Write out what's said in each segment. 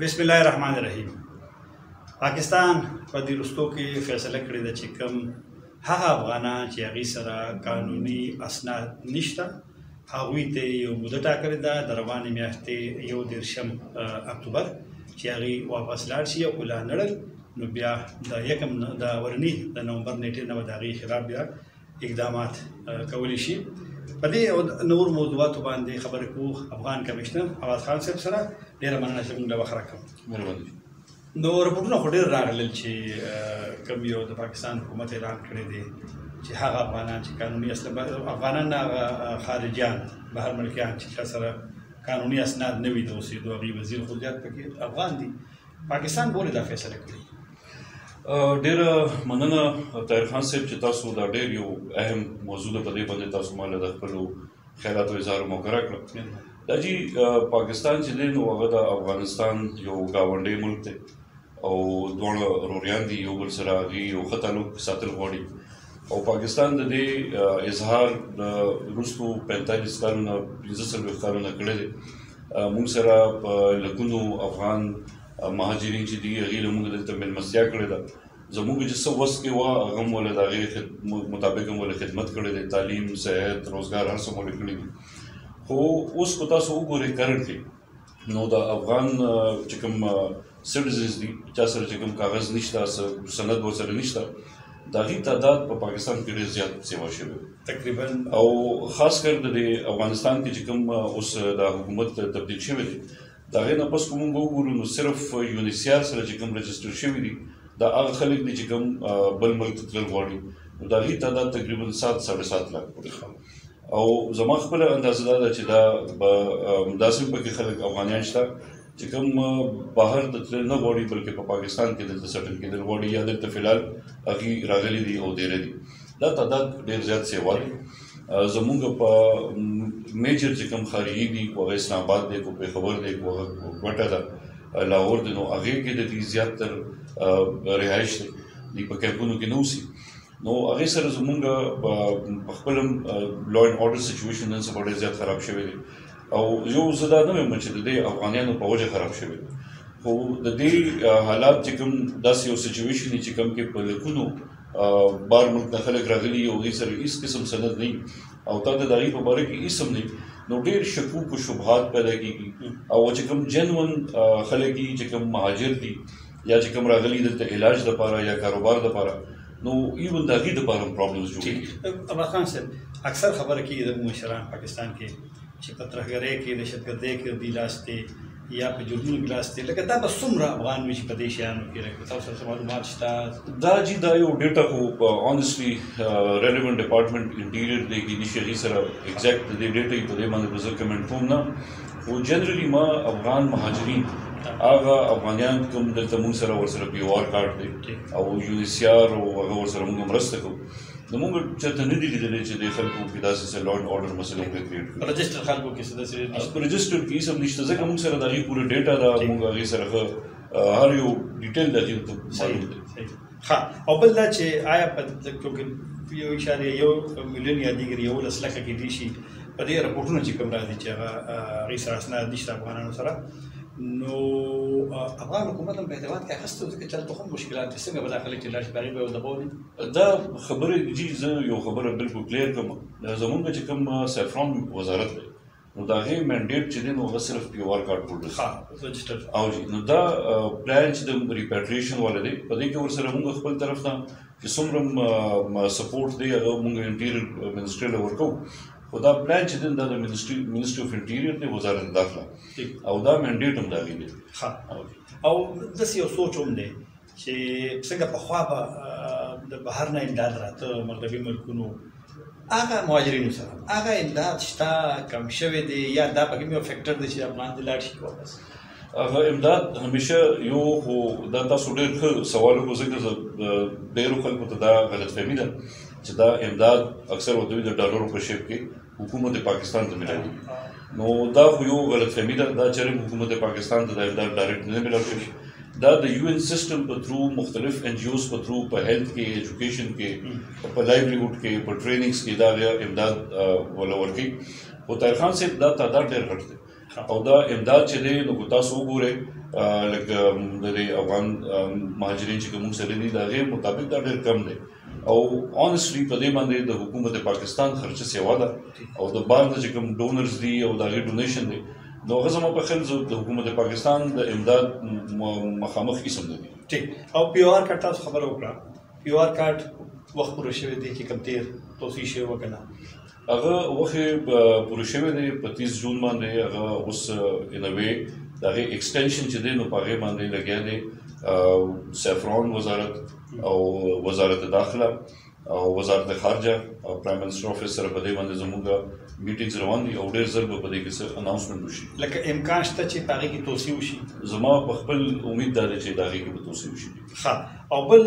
بسم الله الرحمن الرحیم. پاکستان په دې وروستو کې فیصله کړې ده چې کوم هغه افغانان چې هغوی سره قانوني اسناد نشته هغوی ته یو موده ټاکلې ده د روانې میاشتې 21 اکتوبر چې هغوی واپس لاړ شي او لا نړل نو بیا د ورني د نومبر نیټې نه به د هغوی خلاف بیا اقدامات کولی شي. په دې نور موضوعاتو باندې خبرې کوو افغان کمیشنر عوض خان صاحب سره. ډېره مننه چې موږ له وخت راکړو. نو رپورټونه خو ډېر راغلل چې کوم یو د پاکستان حکومت اعلان کړی دی چې هغه افغانان چې قانوني افغانان نه هغه خارجیان بهر ملکیان چې چا سره قانوني اسناد نه وي د اوسېدو هغوی وزیر خو زیات پکې افغان دي. پاکستان ولې دا فیصله کړې؟ ډېره مننه طاهر خان صاحب چې تاسو دا ډېر یو اهم موضوع ده په دې باندې تاسو ما له د خپلو خیالاتو اظهار موقع راکړه. دا جی پاکستان چې دی نو هغه د افغانستان یو ګاونډی ملک دی او دواړه وروریان دي یو بل سره هغوی یو ښه تعلق ساتل غواړي او پاکستان د دې اظهار د وروستو 45 کالونه 45 کالونه کړی دی. موږ سره په لکونو افغان مهاجرین چې دي هغوی له موږ دلته مېلمستیا کړې ده. زموږ چې څه وس کې وه هغه هم ولې د هغې مطابق هم ولې خدمت کړی دی، تعلیم، صحت، روزګار هر څه ولې کړي دي. خو اوس که تاسو وګورئ کرنټلی نو د افغان چې کوم سټیزنز دي چا سره چې کوم کاغذ نشته سند ورسره نشته د هغوی تعداد په پاکستان کې ډېر زیات سیوا شوی تقریبا او خاص کر د افغانستان کې چې کوم اوس د حکومت تبدیل شوی دی د هغې نه پس که موږ وګورو نو صرف یونیسیار سره چې کوم رجسټر شوي دي دا هغه خلک دي چې کوم بل ملک ته تلل غواړي نو د هغوی تعداد تقریبا 7.5 لاک پورې او زما خپله اندازه دا ده چې دا به داسې هم پکې خلک افغانیان شته چې کوم بهر ته تلل نه غواړي بلکې په پاکستان کې دلته سټل کېدل غواړي یا دلته فلحال هغوی راغلي دي او ډېره دي. دا تعداد ډېر زیات سیوا دی. زمونږ په میجر چې کوم خارجي دي کو هغه اسلام آباد دی کو پېښور دی کو کوټه ده لاهور دی نو هغې کې د دې زیاتتر رهایش دی په کیمپونو کې نه اوسي نو هغې سره زمونږ په خپل هم لا اینډ اورډر سچویشن نن سبا ډېر زیات خراب شوی دی او یو زه دا نه وایم چې د دې افغانیانو په وجه خراب شوی دی خو د دې حالات چې کوم داسې یو سچویشن دی چې کوم کې په لکونو بار ملک نه خلک راغلي او هغوی سره هېڅ قسم سند نه او تا د هغوی په باره کې هېڅ هم نه نو ډېر شکوک و شبهات پیدا کېږي او چې کوم جنون خلک دي چې کوم مهاجر دي یا چې کوم راغلي دلته علاج دپاره یا کاروبار دپاره نو ایون د هغوی دپاره هم پرابلمز جوړېږي. عباس خان صاحب اکثر خبره کېږي د مشران پاکستان کې چې په ترهګرۍ کې دهشتګردۍ کې دوی لاس دی یا په جرمونو کې لاس دی لکه دا به څومره افغان وي چې په دې شیانو کې تاسو سره معلومات شته؟ دا جی دا یو ډیټا خو آنیسټلی ریلیونټ ډپارټمنټ انټیریئر دی کې نشي هغوی سره ایګزیکټ د دې ډیټا په دې باندې به زه کمنټ کوم نه خو جنرالي ما افغان مهاجرین هغه افغانیان کوم دلته موږ سره ورسره پی او آر کارډ دی او یونیسیار او هغه ورسره موږ مرسته کوو نو موږ چېرته نه دي لیدلی چې دې خلکو کې داسې څه لا اینډ اورډر مسلې پرې کریټ کړي. رجسټر خلکو کې څه داسې په رجسټر کې هېڅ هم نشته ځکه موږ سره د هغوی پوره ډیټا ده موږ هغوی سره ښه هر یو ډیټیل د هغوی ته معلوم دی. ښه او بل دا چې آیا په چونکې 1.1 میلیون یادېږي 11 لکه کېدای شي په دې رپورټونه چې کوم راځي چې هغه هغوی سره اسناد نشته افغانانو سره نو افغان حکومت هم په اعتماد کې اخیستی و ځکه چې هلته خو څنګه به دا خلک چې لاړ شي په هغې به یې دباو دا خبرې جي زه یو خبره بلکل کلیر کړم زمونږ چې کوم سیفران وزارت دی نو د هغې مینډیټ چې دی نو هغه صرف پی او آر کارډ هولډر او جي نو دا پلان چې د ریپیټریشن والا دی په دې کې ورسره موږ خپل طرف نه چې څومره سپورټ دی هغه موږ انټیریئر منسټري له ورکوو خو دا پلان چې دی دا د منسټري اف انټیریئر دی وزارت داخله او دا مینډیټ هم د هغې دی. او داسې یو سوچ هم دی چې څنګه پخوا به د بهر نه امداد راته مغربي ملکونو هغه مهاجرینو سره هغه امداد شته کم شوی دی یا دا پکې یو فیکټر دی چې افغان دې لاړ شي واپس؟ هغه امداد همیشه یو خو دا تاسو ډېر ښه سوال وکړو ځکه ډېرو خلکو ته دا غلط فهمي ده چې دا امداد اکثر ورته وي د ډالرو په شیپ کې حکومت پاکستان ته ملاوي نو دا خو یو غلط فهمي ده دا چېرې حکومت پاکستان ته دا امداد ډایرکټ نه میلاوي دا د یو این سسټم په تھرو مختلف این جی اوز په تھرو په هیلث کې ایجوکیشن کې په لایولیهوډ کې په ټریننګس کې دا امداد ولا ورکوي خو طاهر خان صاحب دا تعداد ډېر غټ دی او دا امداد چې دی نو تاسو وګورئ لکه د افغان مهاجرین چې کوم سره دي د هغې مطابق دا ډېر کم دی او اونسټلی په دې باندې د حکومت پاکستان خرچه سیوا ده او د بار نه چې کوم ډونرز دي او د هغې ډونیشن دی نو هغه زما په خیال د حکومت پاکستان د امداد مخامخ قسم نه دي ټیک او پی او آر کارت تاسو خبره وکړه پی او آر کارت وخت پوره شوی دی چې کوم تیر توصیه شوی وکنه هغه وخت پوره شوی دی په 30 جون باندې هغه اوس ان ا وی د هغې ایکسټینشن چې دی نو په هغې باندې لګیا دی سیفران وزارت او وزارت داخله او وزارت خارجه او پرایم منسټر افیس سره په دې باندې زموږ میټینګز روان دي او ډېر ژر به په دې کې څه اناونسمنټ وشي لکه امکان شته چې په هغې کې توصیه وشي زما په خپل امید دا دی چې د هغې کې به توصیه وشي ښه او بل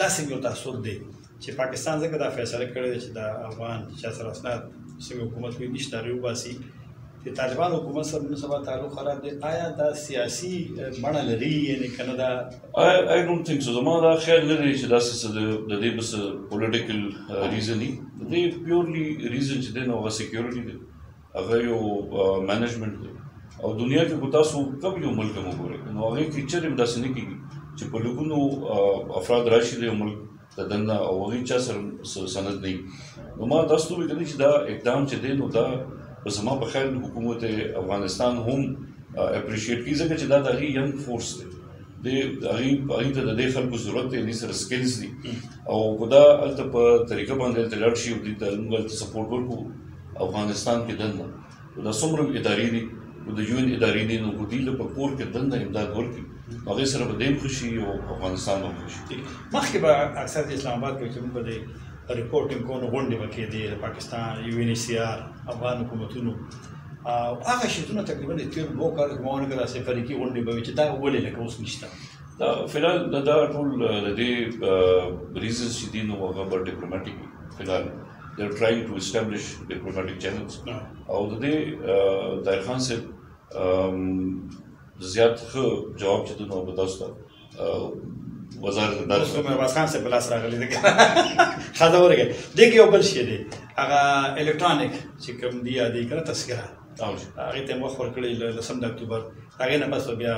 داسې یو تعصب دی چې پاکستان ځکه دا فیصله کړې ده چې د افغان چا سره اسناد څنګه حکومت کوي نشته هغې وباسي د طالبان حکومت سره نن سبا تعلق خراب دی آیا دا سیاسي بڼه لري یعنې که نه دا I don't think so زما دا خیال نه دی چې داسې څه د دې بس پولیټیکل ریزن وي د دې پیورلی ریزن چې دی نو هغه سیکیورټي دی هغه یو مینجمنټ دی او دنیا کې خو تاسو کم یو ملک هم وګورئ نو هغې کې چېرې هم داسې نه کېږي چې په لږونو افراد راشي د یو ملک د دننه او هغوی چا سره سند نه وي نو ما داسې وویل که چې دا اقدام چې دی نو دا په زما په خیال حکومت افغانستان هم اپریشیټ کړي ځکه چې دا د هغې ینګ فورس دی هغې ته د دې خلکو ضرورت دی هغې سره سکلز دي او که دا هلته په طریقه باندې هلته لاړ شي او دوی ته موږ هلته سپورټ ورکړو افغانستان کې دننه دا څومره ادارې دي د یو ان ادارې دي نو که دوی له په کور کې دننه امداد ورکړي نو هغې سره به دوی هم ښه شي او افغانستان به هم ښه شي مخکې به اکثر د اسلام آباد کې چې موږ به د ریپورټینګ کوو نو غونډې به کېدې د پاکستان یو ان ایچ سی آر افغان حکومتونو او هغه شیزونه تقریبا د تېرو 2 کالو کې ما ونه کړه داسې فریقي غونډې به وي چې دا ولې لکه اوس نشته دا فلحال دا ټول د دې ریزنز چې دي نو هغه به ډیپلوماټیک وي فلحال they are trying to establish diplomatic channels او د دې طاهر خان صاحب زیات ښه جواب چې دی نو به تاسو ته وزارت داخله مهرباز خان صاحب په لاس راغلی دی ښه ده ورګه دې کې یو بل شی دی هغه الکترونیک چې کوم دی یادې که نه تذکره هغې ته یې وخت ورکړی 10 اکتوبر هغې نه پس بیا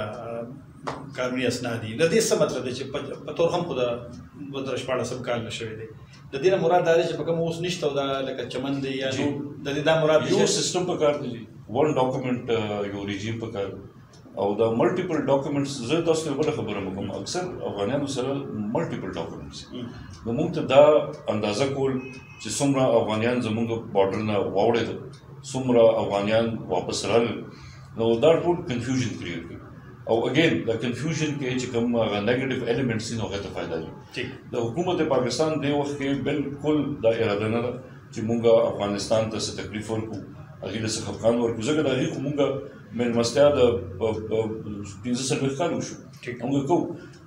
قانوني اسناد دي د دې څه مطلب دی چې په طور هم خو د 2014 کال نه شوی دی د دې نه مراد دا دی چې په کوم اوس نشته او دا لکه چمن دی یا نو د دې دا مراد یو سیستم په کار دی ون ډاکومنټ یو ریجیم په کار او دا ملټیپل ډاکومنټس زه تاسو ته بله خبره وکړم اکثر افغانانو سره ملټیپل ډاکومنټس نو موږ ته دا اندازه کول چې څومره افغانیان زموږ بارډر نه واوړېدل څومره افغانیان واپس راغلل نو دا ټول کنفیوژن کریټ کوي او اگین دا کنفیوژن کې چې کوم هغه نیګیټیو ایلیمنټس دي نو هغې ته فایده لري د حکومت پاکستان دې وخت کې بالکل دا اراده نه ده چې موږ افغانستان ته څه تکلیف ورکړو هغې له څه خفګان ورکړو ځکه د هغې خو موږ مېلمستیا د 15 کال وشو موږ کوو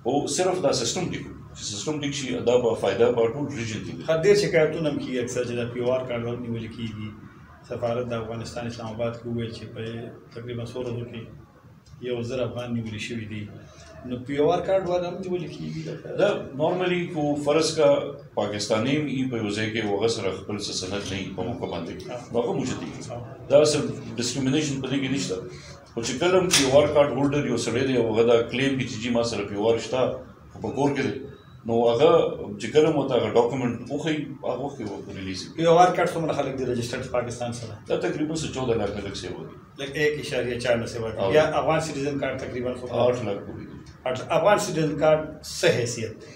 او صرف دا سیسټم ټیک چې سیسټم ټیک شي دا به فایده په ټول ریجن کې ښه ډېر شکایتونه هم کېږي اکثر چې دا پی او آر کارډ ورنیول کېږي سفارت د افغانستان اسلام آباد کې وویل چې په تقریبا 100 ورځو کې 1000 افغان نیولي شوي دي نو پی او آر کارډ والا هم نیولي کېږي دا نارملی کو فرض کا پاکستانی ای په یو ځای کې هغه سره خپل څه سند نه وي په موقع باندې نو هغه موجود دي دا څه ډسکریمینیشن په دې کې نشته خو چې کله هم پی او آر کارډ هولډر یو سړی دی او هغه دا کلیم کوي چې ما سره پی او آر شته خو په کور کې دی نو هغه چې کله مو ته هغه ډاکومنټ وښیي هغه وخت کې ریلیز پی او آر کارډ څومره خلک دي رجسټرډ پاکستان سره دا تقریبا 14 لاکھ خلک سیوا دي لکه 1.4 نه سیوا دي یا افغان سټیزن کارډ تقریبا 8 لاکھ پورې دي افغان سټیزن کارډ څه حیثیت دی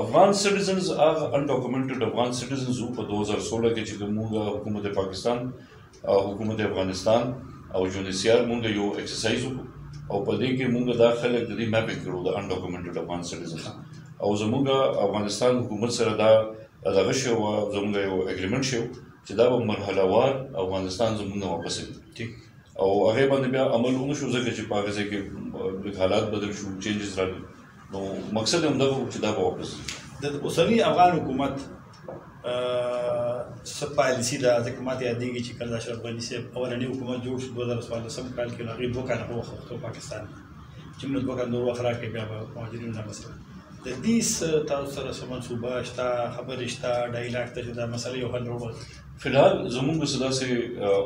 افغان سټیزنز هغه انډاکومنټډ افغان سټیزنز په 2016 کې چې موږ حکومت پاکستان او حکومت افغانستان او یونیسیار موږ یو ایکسرسایز وکړو او په دې کې موږ دا خلک د دې میپینګ کړو د انډاکومنټډ افغان سټیزنز او زموږ افغانستان حکومت سره دا دغه شی و زموږ یو اګریمنټ شو چې دا به مرحله وار افغانستان زموږ نه واپس وي او هغې باندې بیا عمل ونه شو ځکه چې په هغه ځای کې حالات بدل شو چینجز راغلي نو مقصد هم دغه چې دا به واپس د اوسني افغان حکومت څه پالیسي ده ځکه ماته یادېږي چې کله اشرف غني صاحب اولنی حکومت جوړ شو 2014 کال کې نو هغې 2 کاله وخت وخوړ پاکستان چې موږ 2 کاله نور وخت راکړی بیا به مهاجرینو دا مسله د دې تاسو سره څه منصوبه شته خبرې شته ډایلاګ ته چې دا مسله یو حل راوړي فلحال زمونږ څه داسې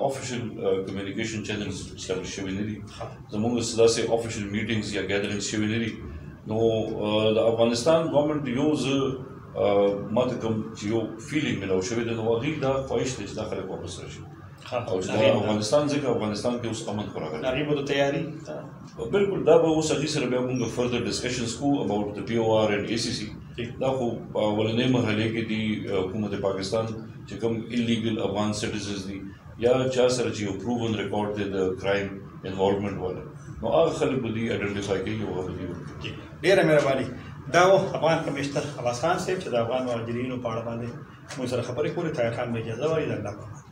افیشل کمیونیکیشن چینلز اسټابلیش شوي نه دي، زمونږ څه داسې افیشل میټینګز یا ګیدرینګز شوي نه دي. نو د افغانستان ګورنمنټ یو زه ماته کوم چې یو فیلینګ ملاو شوی دی، نو هغوی دا خواهش دی چې دا خلک واپس راشي او چې دا افغانستان ځکه افغانستان کې اوس امن خو راغلی. هغې به د تیاري بالکل دا به اوس هغې سره بیا موږ فردر ډسکشنز کوو اباؤټ د POR اینډ ACC. دا خو په اولنۍ مرحلې کې دي حکومت پاکستان چې کوم ایلیګل افغان سټیزنز دي یا چا سره چې یو پروون ریکارډ دی د کرایم انوالومنټ والا، نو هغه خلک به دي آیډنټیفای کوي او هغه به دي. ډېره مهرباني. دا و افغان کمیشنر عباس خان صاحب چې د افغان مهاجرینو په اړه باندې موږ سره خبرې کولې. طاهر خان به اجازه ورکړي. د الله په امان.